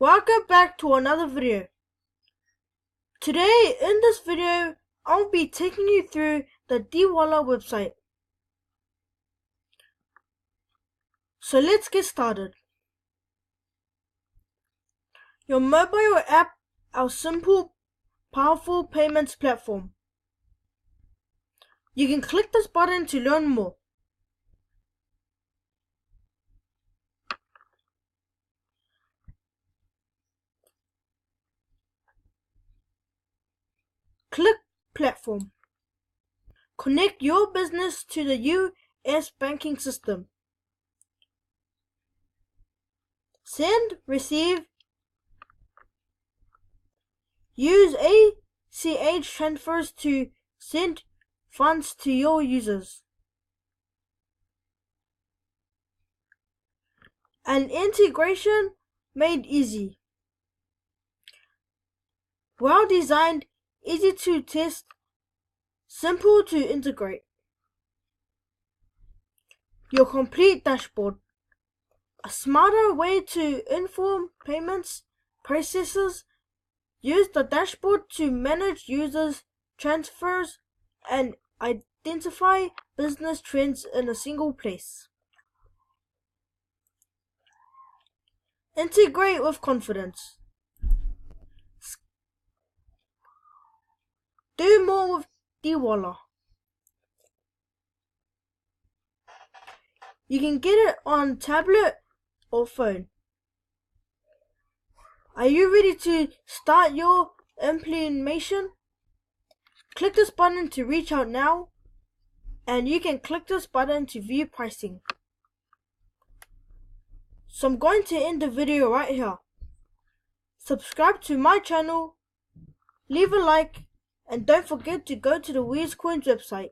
Welcome back to another video. Today in this video I'll be taking you through the Dwolla website. So let's get started. Your mobile app, our simple, powerful payments platform. You can click this button to learn more. Click Platform. Connect your business to the US banking system. Send, receive. Use ACH transfers to send funds to your users. An integration made easy. Well designed, easy to test, simple to integrate. Your complete dashboard. A smarter way to inform payments processes. Use the dashboard to manage users' transfers and identify business trends in a single place. Integrate with confidence. Do more with Dwolla. You can get it on tablet or phone. Are you ready to start your implementation? Click this button to reach out now, and you can click this button to view pricing. So I'm going to end the video right here. Subscribe to my channel, leave a like, and don't forget to go to the Weird Coins website.